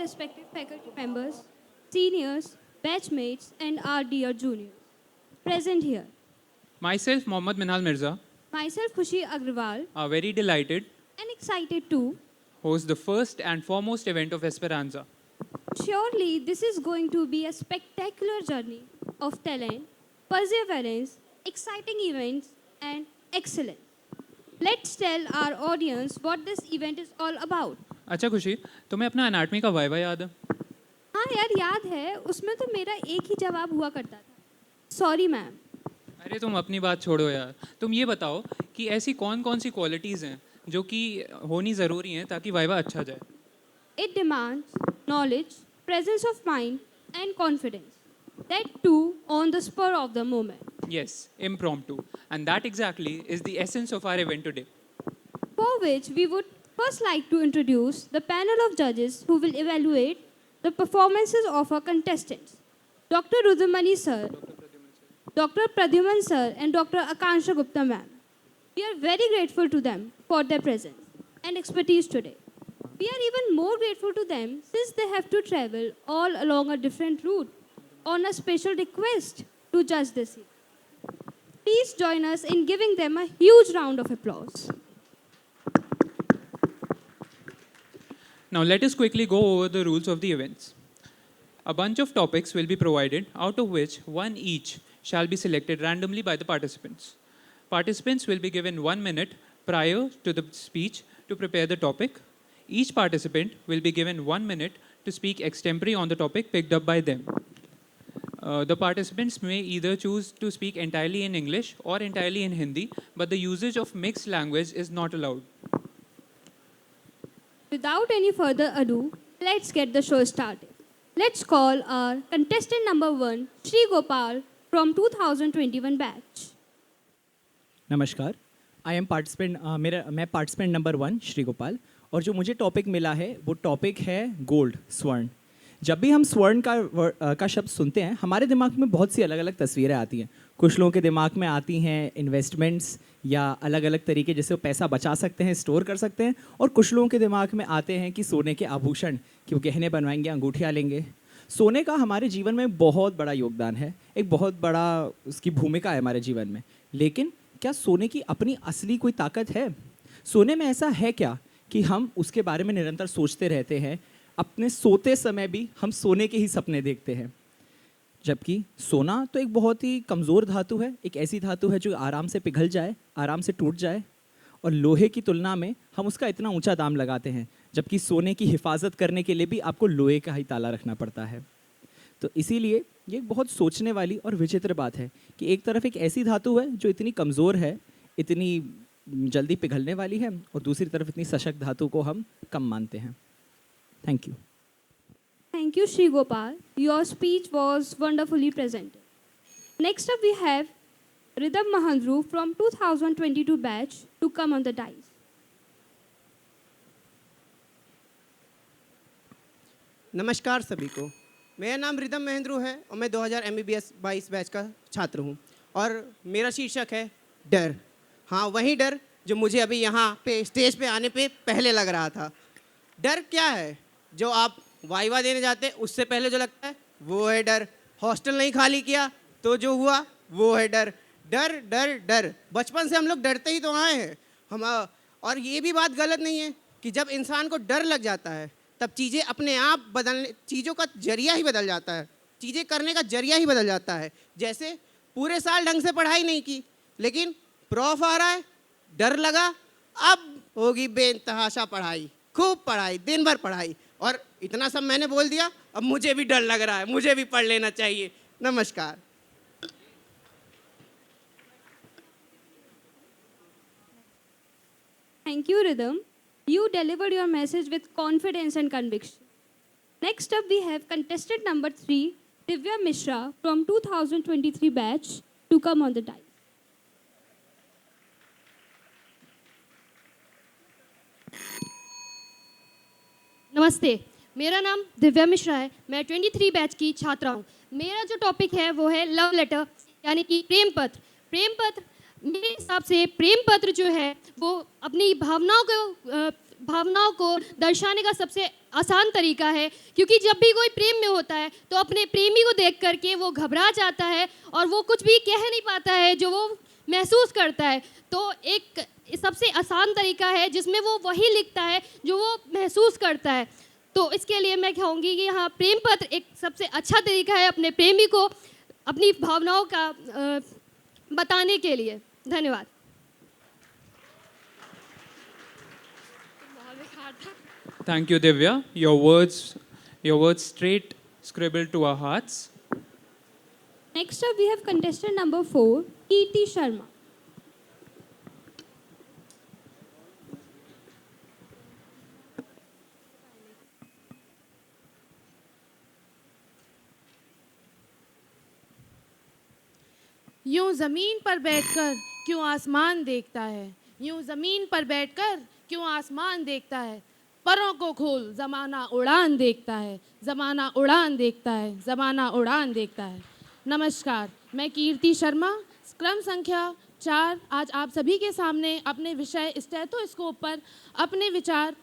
respected faculty members, seniors, batchmates, and our dear juniors present here. Myself, Mohammad Minhal Mirza, Myself, Khushi Agrawal, are very delighted and excited too. host the first and foremost event of Esperanza. Surely, this is going to be a spectacular journey of talent, perseverance, exciting events, and excellence. Let's tell our audience what this event is all about. अच्छा खुशी, तुम्हें अपना anatomy का viva याद है? हाँ यार याद है, उसमें तो मेरा एक ही जवाब हुआ करता था, सॉरी मैम. अरे तुम अपनी बात छोड़ो यार. तुम ये बताओ कि ऐसी कौन कौन सी क्वालिटीज़ हैं जो कि होनी ज़रूरी हैं ताकि वाइवा अच्छा जाए. It demands knowledge, presence of mind, and confidence. That too on the spur of the moment. Yes, impromptu. And that exactly is the essence of our event today. For which we would first like to introduce the panel of judges who will evaluate the performances of our contestants. Dr. Rudramani sir, Dr. Pradyuman sir, and Dr. Akansha Gupta ma'am. We are very grateful to them for their presence and expertise today. We are even more grateful to them since they have to travel all along a different route on a special request to judge this year. Please join us in giving them a huge round of applause. Now let us quickly go over the rules of the events. A bunch of topics will be provided, out of which one each shall be selected randomly by the participants. Participants will be given 1 minute prior to the speech to prepare the topic. Each participant will be given 1 minute to speak extempore on the topic picked up by them. The participants may either choose to speak entirely in English or entirely in Hindi, but the usage of mixed language is not allowed. Without any further ado, let's get the show started. Let's call our contestant number 1, Sri Gopal from 2021 batch. नमस्कार, I am participant मैं participant number 1 Shri Gopal, और जो मुझे topic मिला है वो topic है gold, स्वर्ण. जब भी हम स्वर्ण का शब्द सुनते हैं हमारे दिमाग में बहुत सी अलग अलग तस्वीरें आती हैं. कुछ लोगों के दिमाग में आती हैं इन्वेस्टमेंट्स या अलग अलग तरीके जैसे वो पैसा बचा सकते हैं, स्टोर कर सकते हैं, और कुछ लोगों के दिमाग में आते हैं कि सोने के आभूषण, कि वो गहने बनवाएंगे, अंगूठियाँ लेंगे. सोने का हमारे जीवन में बहुत बड़ा योगदान है, एक बहुत बड़ा उसकी भूमिका है हमारे जीवन में. लेकिन क्या सोने की अपनी असली कोई ताकत है? सोने में ऐसा है क्या कि हम उसके बारे में निरंतर सोचते रहते हैं? अपने सोते समय भी हम सोने के ही सपने देखते हैं. जबकि सोना तो एक बहुत ही कमज़ोर धातु है, एक ऐसी धातु है जो आराम से पिघल जाए, आराम से टूट जाए, और लोहे की तुलना में हम उसका इतना ऊंचा दाम लगाते हैं, जबकि सोने की हिफाजत करने के लिए भी आपको लोहे का ही ताला रखना पड़ता है. तो इसीलिए ये एक बहुत सोचने वाली और विचित्र बात है कि एक तरफ एक ऐसी धातु है जो इतनी कमज़ोर है, इतनी जल्दी पिघलने वाली है, और दूसरी तरफ इतनी सशक्त धातु को हम कम मानते हैं. Thank you. Thank you, Sri Gopal. Your speech was wonderfully presented. Next up, we have Ridham Mahandru from 2022 batch to come on the dais. नमस्कार सभी को. मेरा नाम रिदम महेंद्रू है और मैं 2000 MBBS 22 बैच का छात्र हूँ, और मेरा शीर्षक है डर. हाँ, वही डर जो मुझे अभी यहाँ पे स्टेज पे आने पे पहले लग रहा था. डर क्या है? जो आप वाइवा देने जाते हैं उससे पहले जो लगता है वो है डर. हॉस्टल नहीं खाली किया तो जो हुआ वो है डर. डर डर डर. बचपन से हम लोग डरते ही तो आए हैं हम. और ये भी बात गलत नहीं है कि जब इंसान को डर लग जाता है तब चीज़ें अपने आप बदलने, चीज़ों का जरिया ही बदल जाता है, चीज़ें करने का जरिया ही बदल जाता है. जैसे पूरे साल ढंग से पढ़ाई नहीं की, लेकिन प्रॉफ आ रहा है, डर लगा, अब होगी बेइंतहाशा पढ़ाई, खूब पढ़ाई, दिन भर पढ़ाई, और इतना सब मैंने बोल दिया, अब मुझे भी डर लग रहा है, मुझे भी पढ़ लेना चाहिए. नमस्कार. Thank you, Rhythm. You delivered your message with confidence and conviction. Next up, we have contestant number 3, Divya Mishra from 2023 batch to come on the dais. नमस्ते, मेरा नाम दिव्या मिश्रा है. मैं 23 बैच की छात्रा हूँ. मेरा जो टॉपिक है वो है लव लेटर, यानी कि प्रेम पत्र. प्रेम पत्र मेरे हिसाब से प्रेम पत्र जो है वो अपनी भावनाओं को भावनाओं को दर्शाने का सबसे आसान तरीका है, क्योंकि जब भी कोई प्रेम में होता है तो अपने प्रेमी को देख करके वो घबरा जाता है और वो कुछ भी कह नहीं पाता है जो वो महसूस करता है। तो एक सबसे आसान तरीका है जिसमें वो वही लिखता है जो वो महसूस करता है। तो इसके लिए मैं कहूँगी कि हाँ, प्रेम पत्र एक सबसे अच्छा तरीका है अपने प्रेमी को अपनी भावनाओं का बताने के लिए। धन्यवाद। Thank you, Divya. Your words straight scribbled to our hearts. Next up, we have contestant number 4, Kirti Sharma. यूं ज़मीन पर बैठकर क्यों आसमान देखता है, यूं ज़मीन पर बैठकर क्यों आसमान देखता है, परों को खोल ज़माना उड़ान देखता है, ज़माना उड़ान देखता है, ज़माना उड़ान देखता है। नमस्कार, मैं कीर्ति शर्मा, क्रम संख्या 4, आज आप सभी के सामने अपने विषय स्टेथोस्कोप पर अपने विचार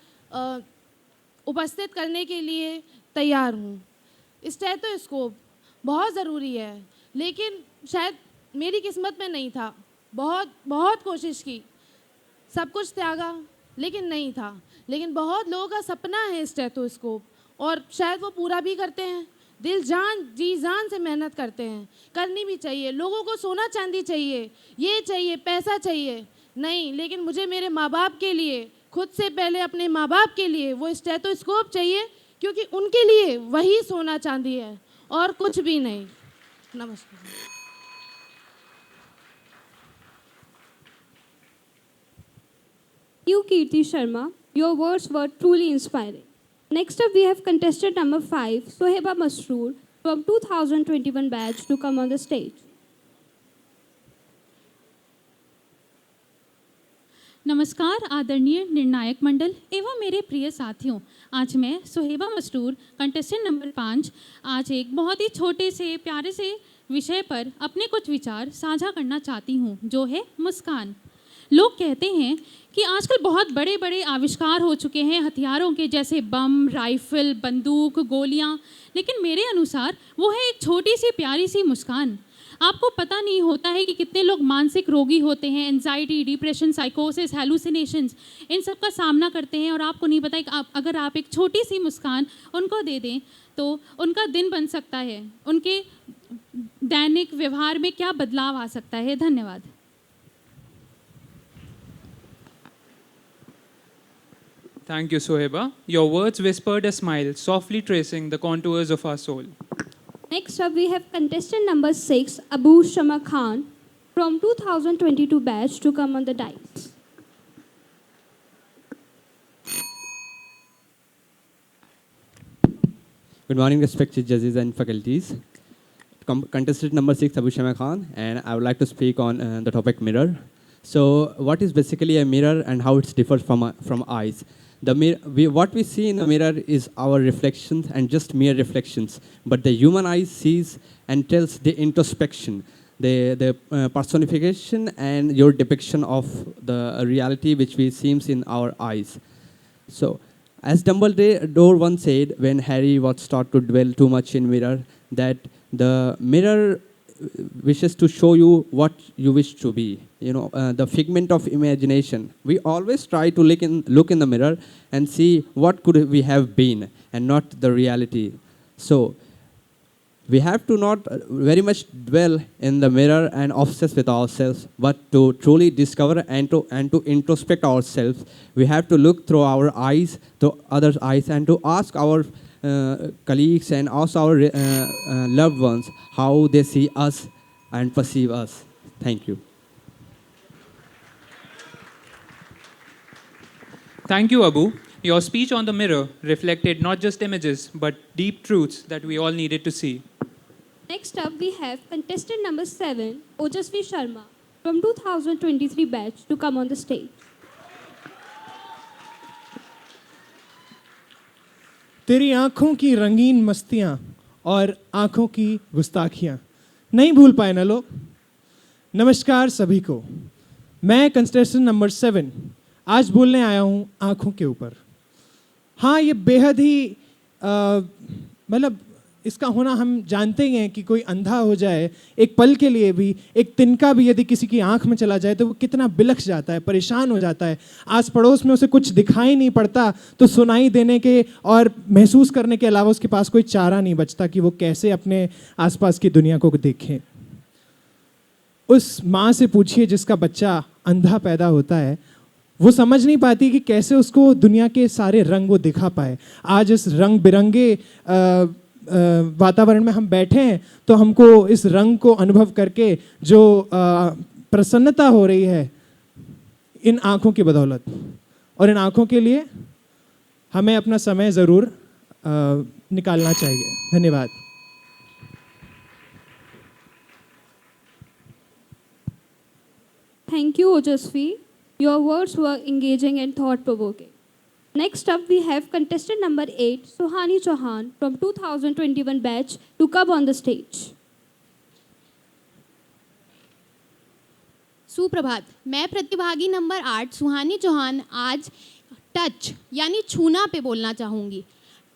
उपस्थित करने के लिए तैयार हूँ। स्टेथोस्कोप बहुत ज़रूरी है, लेकिन शायद मेरी किस्मत में नहीं था। बहुत कोशिश की, सब कुछ त्यागा, लेकिन नहीं था। लेकिन बहुत लोगों का सपना है स्टेथोस्कोप, और शायद वो पूरा भी करते हैं। दिल जान जी जान से मेहनत करते हैं, करनी भी चाहिए। लोगों को सोना चांदी चाहिए, ये चाहिए, पैसा चाहिए नहीं, लेकिन मुझे मेरे माँ बाप के लिए, खुद से पहले अपने माँ बाप के लिए वो स्टेथोस्कोप चाहिए, क्योंकि उनके लिए वही सोना चांदी है और कुछ भी नहीं। नमस्कार। You, Kirti Sharma, your words were truly inspiring. Next up, we have contestant number 5, Soheba Masroor, from 2021 batch to come on the stage. नमस्कार आदरणीय निर्णायक मंडल एवं मेरे प्रिय साथियों, आज मैं सोहेबा मसरूर कंटेस्टेंट नंबर 5 आज एक बहुत ही छोटे से प्यारे से विषय पर अपने कुछ विचार साझा करना चाहती हूँ, जो है मुस्कान। लोग कहते हैं कि आजकल बहुत बड़े बड़े आविष्कार हो चुके हैं हथियारों के, जैसे बम, राइफल, बंदूक, गोलियां, लेकिन मेरे अनुसार वो है एक छोटी सी प्यारी सी मुस्कान। आपको पता नहीं होता है कि कितने लोग मानसिक रोगी होते हैं, एंजाइटी, डिप्रेशन, साइकोसिस, हेलुसिनेशंस, इन सब का सामना करते हैं, और आपको नहीं पता है कि अगर आप एक छोटी सी मुस्कान उनको दे दें तो उनका दिन बन सकता है, उनके दैनिक व्यवहार में क्या बदलाव आ सकता है। धन्यवाद। Thank you, Soheba. Your words whispered a smile, softly tracing the contours of our soul. Next up, we have contestant number 6, Abu Shama Khan, from 2022 batch to come on the dais. Good morning, respected judges and faculties. Contestant number 6, Abu Shama Khan, and I would like to speak on the topic mirror. So, what is basically a mirror and how it differs from eyes? What we see in the mirror is our reflections and just mere reflections, but the human eye sees and tells the introspection, the personification and your depiction of the reality which we seems in our eyes. So, as Dumbledore once said when Harry was taught to dwell too much in mirror, that the mirror wishes to show you what you wish to be. You know, the figment of imagination. We always try to look in the mirror and see what could we have been and not the reality. So, we have to not very much dwell in the mirror and obsess with ourselves, but to truly discover and to introspect ourselves, we have to look through our eyes, to others' eyes, and to ask our colleagues and also our loved ones how they see us and perceive us. Thank you. Thank you, Abu. Your speech on the mirror reflected not just images, but deep truths that we all needed to see. Next up, we have contestant number 7, Ojasvi Sharma, from 2023 batch to come on the stage. तेरी आँखों की रंगीन मस्तियाँ और आँखों की गुस्ताखियाँ नहीं भूल पाए ना लोग। नमस्कार सभी को, मैं कंटेस्टेंट नंबर 7 आज बोलने आया हूँ आँखों के ऊपर। हाँ, ये बेहद ही मतलब इसका होना हम जानते ही हैं कि कोई अंधा हो जाए एक पल के लिए भी, एक तिनका भी यदि किसी की आंख में चला जाए तो वो कितना बिलख जाता है, परेशान हो जाता है। आस पड़ोस में उसे कुछ दिखाई नहीं पड़ता तो सुनाई देने के और महसूस करने के अलावा उसके पास कोई चारा नहीं बचता कि वो कैसे अपने आसपास की दुनिया को देखें। उस माँ से पूछिए जिसका बच्चा अंधा पैदा होता है, वो समझ नहीं पाती कि कैसे उसको दुनिया के सारे रंग वो दिखा पाए। आज इस रंग बिरंगे वातावरण में हम बैठे हैं तो हमको इस रंग को अनुभव करके जो प्रसन्नता हो रही है इन आँखों की बदौलत, और इन आँखों के लिए हमें अपना समय ज़रूर निकालना चाहिए। धन्यवाद। Thank you, Ojasvi. Your words were engaging and thought-provoking. Next up, we have contestant number 8, Suhani Chauhan from 2021 batch to come on the stage. सुप्रभात। मैं प्रतिभागी नंबर 8 सुहानी चौहान आज टच यानी छूना पे बोलना चाहूँगी।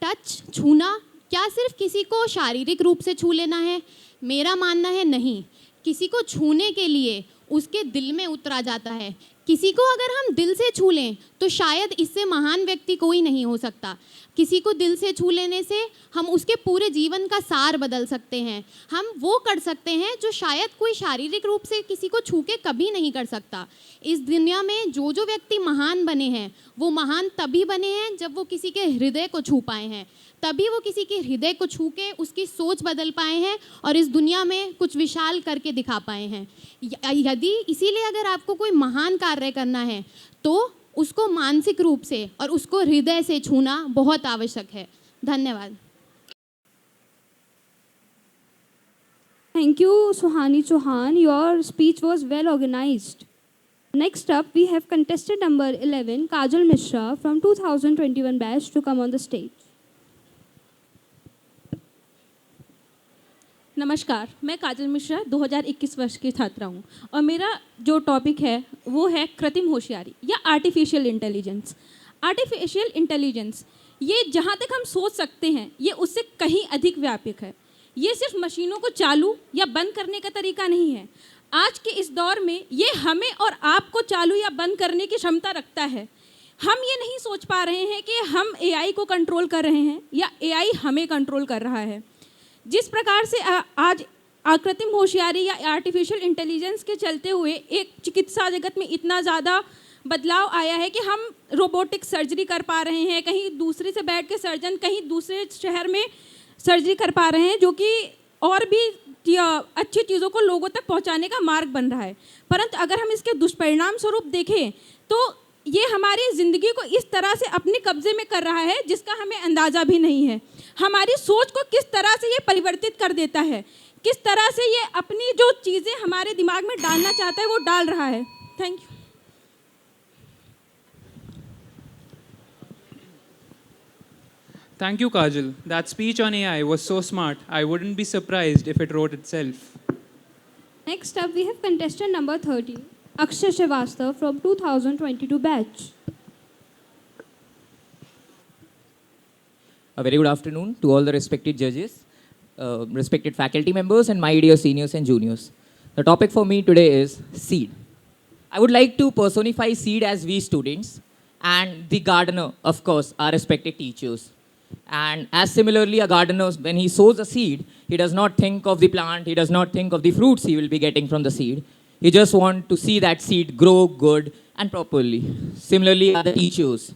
टच, छूना क्या सिर्फ किसी को शारीरिक रूप से छू लेना है? मेरा मानना है नहीं। किसी को छूने के लिए उसके दिल में उतरा जाता है। किसी को अगर हम दिल से छू लें तो शायद इससे महान व्यक्ति कोई नहीं हो सकता। किसी को दिल से छू लेने से हम उसके पूरे जीवन का सार बदल सकते हैं। हम वो कर सकते हैं जो शायद कोई शारीरिक रूप से किसी को छू के कभी नहीं कर सकता। इस दुनिया में जो व्यक्ति महान बने हैं वो महान तभी बने हैं जब वो किसी के हृदय को छू पाए हैं, तभी वो किसी के हृदय को छू के उसकी सोच बदल पाए हैं और इस दुनिया में कुछ विशाल करके दिखा पाए हैं। यदि इसीलिए अगर आपको कोई महान कार्य करना है तो उसको मानसिक रूप से और उसको हृदय से छूना बहुत आवश्यक है। धन्यवाद। Thank you, Suhani Chauhan. Your speech was well organized. Next up, we have contestant number 11, Kajal Mishra from 2021 batch to come on the stage. नमस्कार, मैं काजल मिश्रा 2021 वर्ष की छात्रा हूँ और मेरा जो टॉपिक है वो है कृत्रिम होशियारी या आर्टिफिशियल इंटेलिजेंस। आर्टिफिशियल इंटेलिजेंस ये जहाँ तक हम सोच सकते हैं ये उससे कहीं अधिक व्यापक है। ये सिर्फ मशीनों को चालू या बंद करने का तरीका नहीं है। आज के इस दौर में ये हमें और आपको चालू या बंद करने की क्षमता रखता है। हम ये नहीं सोच पा रहे हैं कि हम एआई को कंट्रोल कर रहे हैं या एआई हमें कंट्रोल कर रहा है। जिस प्रकार से आज कृत्रिम होशियारी या आर्टिफिशियल इंटेलिजेंस के चलते हुए एक चिकित्सा जगत में इतना ज़्यादा बदलाव आया है कि हम रोबोटिक सर्जरी कर पा रहे हैं, कहीं दूसरे से बैठ के सर्जन कहीं दूसरे शहर में सर्जरी कर पा रहे हैं, जो कि और भी अच्छी चीज़ों को लोगों तक पहुंचाने का मार्ग बन रहा है। परंतु अगर हम इसके दुष्परिणाम स्वरूप देखें तो ये हमारी ज़िंदगी को इस तरह से अपने कब्जे में कर रहा है जिसका हमें अंदाज़ा भी नहीं है। हमारी सोच को किस तरह से ये परिवर्तित कर देता है, किस तरह से ये अपनी जो चीज़ें हमारे दिमाग में डालना चाहता है वो डाल रहा है। Thank you. Thank you, Kajal. That speech on AI was so smart, I wouldn't be surprised if it wrote itself. Next up, we have contestant number 30, Akshay Srivastav from 2022 batch. A very good afternoon to all the respected judges, respected faculty members, and my dear seniors and juniors. The topic for me today is seed. I would like to personify seed as we students, and the gardener, of course, our respected teachers. And as similarly, a gardener, when he sows a seed, he does not think of the plant, he does not think of the fruits he will be getting from the seed. He just wants to see that seed grow good and properly. Similarly, other teachers.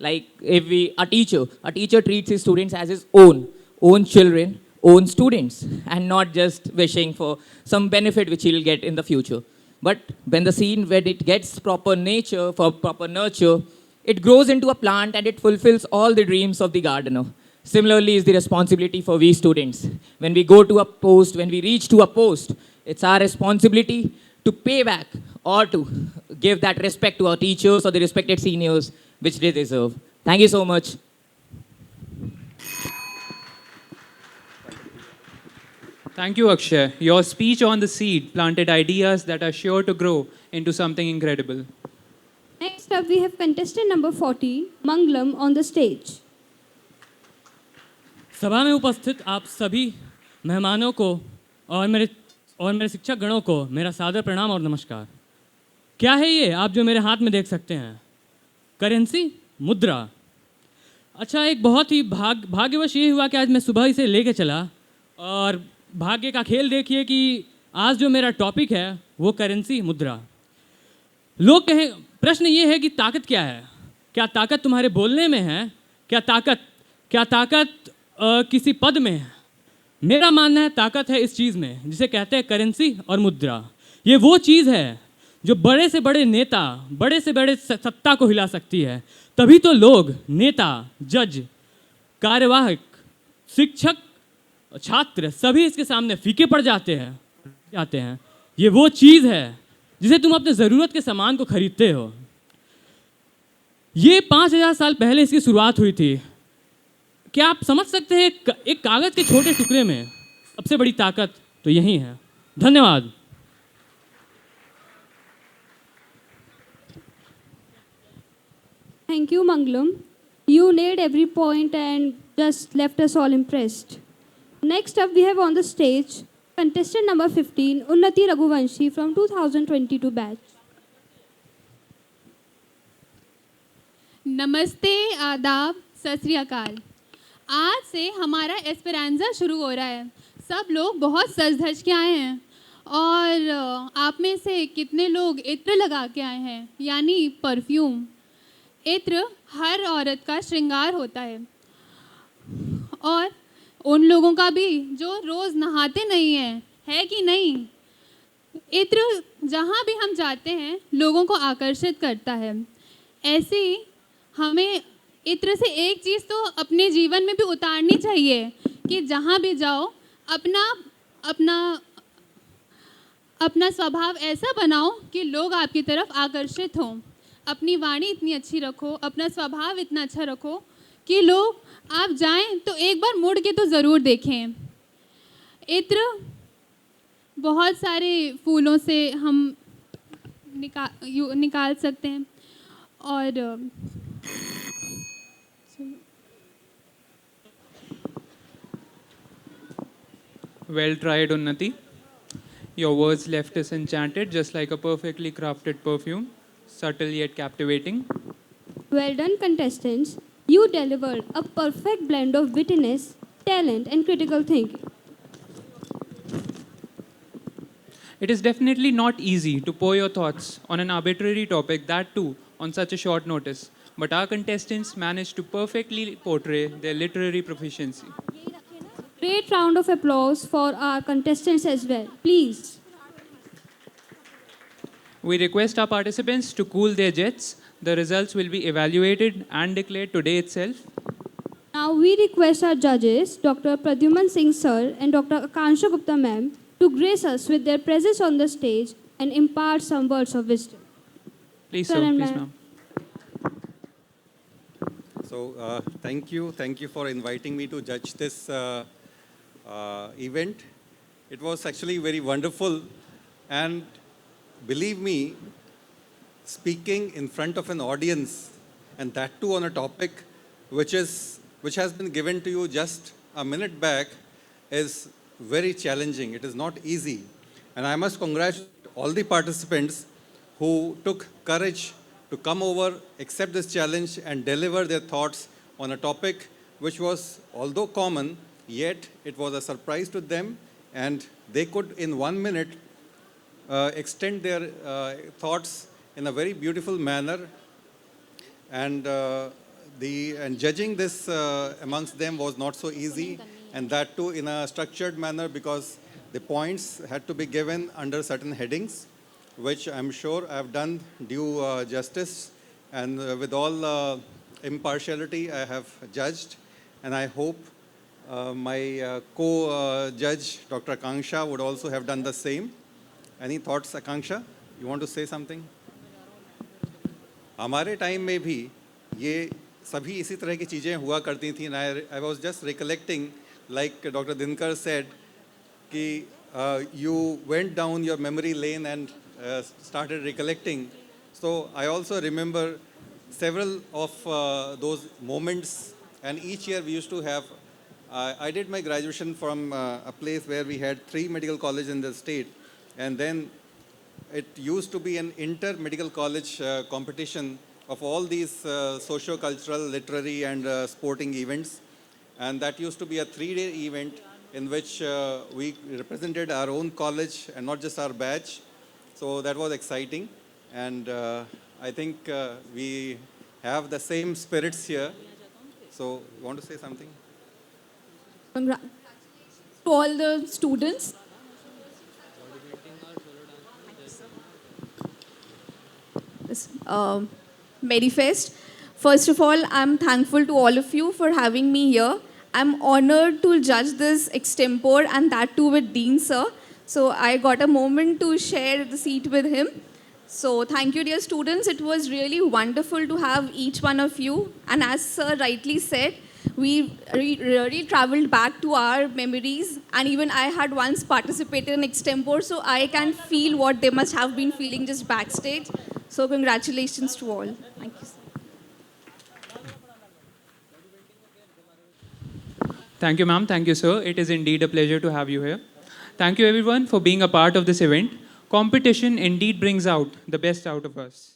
Like if a teacher treats his students as his own children, own students, and not just wishing for some benefit which he'll get in the future. But when the seed, when it gets proper nature, for proper nurture, it grows into a plant and it fulfills all the dreams of the gardener. Similarly is the responsibility for we students. When we go to a post, when we reach to a post, it's our responsibility to pay back or to give that respect to our teachers or the respected seniors which they deserve. Thank you so much. Thank you, Akshay. Your speech on the seed planted ideas that are sure to grow into something incredible. Next Next up, we have contestant number 40, Mangalam, on the stage. सभा में उपस्थित आप सभी मेहमानों को और मेरे शिक्षक गणों को मेरा सादर प्रणाम और नमस्कार। क्या है ये आप जो मेरे हाथ में देख सकते हैं? करेंसी, मुद्रा। अच्छा, एक बहुत ही भाग्यवश ये हुआ कि आज मैं सुबह इसे लेके चला और भाग्य का खेल देखिए कि आज जो मेरा टॉपिक है वो करेंसी, मुद्रा। लोग कहें, प्रश्न ये है कि ताकत क्या है? क्या ताकत तुम्हारे बोलने में है? क्या ताकत किसी पद में है? मेरा मानना है ताकत है इस चीज़ में जिसे कहते हैं करेंसी और मुद्रा। ये वो चीज़ है जो बड़े से बड़े नेता, बड़े से बड़े सत्ता को हिला सकती है। तभी तो लोग, नेता, जज, कार्यवाहक, शिक्षक, छात्र सभी इसके सामने फीके पड़ जाते हैं। ये वो चीज़ है जिसे तुम अपने ज़रूरत के सामान को खरीदते हो। ये 5000 साल पहले इसकी शुरुआत हुई थी। क्या आप समझ सकते हैं एक कागज़ के छोटे टुकड़े में सबसे बड़ी ताकत तो यही है। धन्यवाद। Thank you, Mangalam. You nailed every point and just left us all impressed. Next up, we have on the stage contestant number 15, Unnati Raghuvanshi from 2022 batch. नमस्ते, आदाब, सत श्री अकाल। आज से हमारा एस्पेरांजा शुरू हो रहा है। सब लोग बहुत सज धज के आए हैं और आप में से कितने लोग इत्र लगा के आए हैं, यानी परफ्यूम। इत्र हर औरत का श्रृंगार होता है और उन लोगों का भी जो रोज़ नहाते नहीं हैं, है कि नहीं? इत्र जहाँ भी हम जाते हैं लोगों को आकर्षित करता है। ऐसे ही हमें इत्र से एक चीज़ तो अपने जीवन में भी उतारनी चाहिए कि जहाँ भी जाओ अपना स्वभाव ऐसा बनाओ कि लोग आपकी तरफ आकर्षित हों। अपनी वाणी इतनी अच्छी रखो, अपना स्वभाव इतना अच्छा रखो कि लोग आप जाएं तो एक बार मुड़ के तो ज़रूर देखें। इत्र बहुत सारे फूलों से हम निकाल सकते हैं और Well tried, Unnati. Your words left us enchanted, just like a perfectly crafted perfume, subtle yet captivating. Well done, contestants. You delivered a perfect blend of wittiness, talent, and critical thinking. It is definitely not easy to pour your thoughts on an arbitrary topic, that too on such a short notice. But our contestants managed to perfectly portray their literary proficiency. Great round of applause for our contestants as well. Please. We request our participants to cool their jets. The results will be evaluated and declared today itself. Now we request our judges, Dr. Pradyuman Singh sir and Dr. Akansha Gupta ma'am, to grace us with their presence on the stage and impart some words of wisdom. Please, Sir sir. and Please, ma'am. ma'am. So, thank you for inviting me to judge this event. It was actually very wonderful, and believe me, speaking in front of an audience, and that too on a topic which has been given to you just a minute back, is very challenging. It is not easy, and I must congratulate all the participants who took courage to come over, accept this challenge, and deliver their thoughts on a topic which was, although common, yet it was a surprise to them, and they could, in 1 minute, extend their thoughts in a very beautiful manner. And judging this amongst them was not so easy, and that too in a structured manner, because the points had to be given under certain headings, which I'm sure I've done due justice, and with all impartiality I have judged, and I hope my co-judge, Dr. Akanksha, would also have done the same. Any thoughts, Akanksha? You want to say something? हमारे time में भी ये सभी इसी तरह की चीज़ें हुआ करती थी. I was just recollecting, like Dr. Dinkar said, कि you went down your memory lane and started recollecting So I also remember several of those moments, and each year we used to have. I did my graduation from a place where we had 3 medical colleges in the state, and then it used to be an inter-medical college competition of all these socio-cultural, literary, and sporting events. And that used to be a 3-day event in which we represented our own college and not just our batch. So that was exciting. And I think we have the same spirits here. So, you want to say something? Congratulations to all the students. Medifest. First of all, I'm thankful to all of you for having me here. I'm honored to judge this extempore and that too with Dean sir. So I got a moment to share the seat with him. So thank you, dear students. It was really wonderful to have each one of you. And as sir rightly said, we really traveled back to our memories. And even I had once participated in extempore, so I can feel what they must have been feeling just backstage. So congratulations to all. Thank you, sir. Thank you, ma'am. Thank you, sir. It is indeed a pleasure to have you here. Thank you, everyone, for being a part of this event. Competition indeed brings out the best out of us.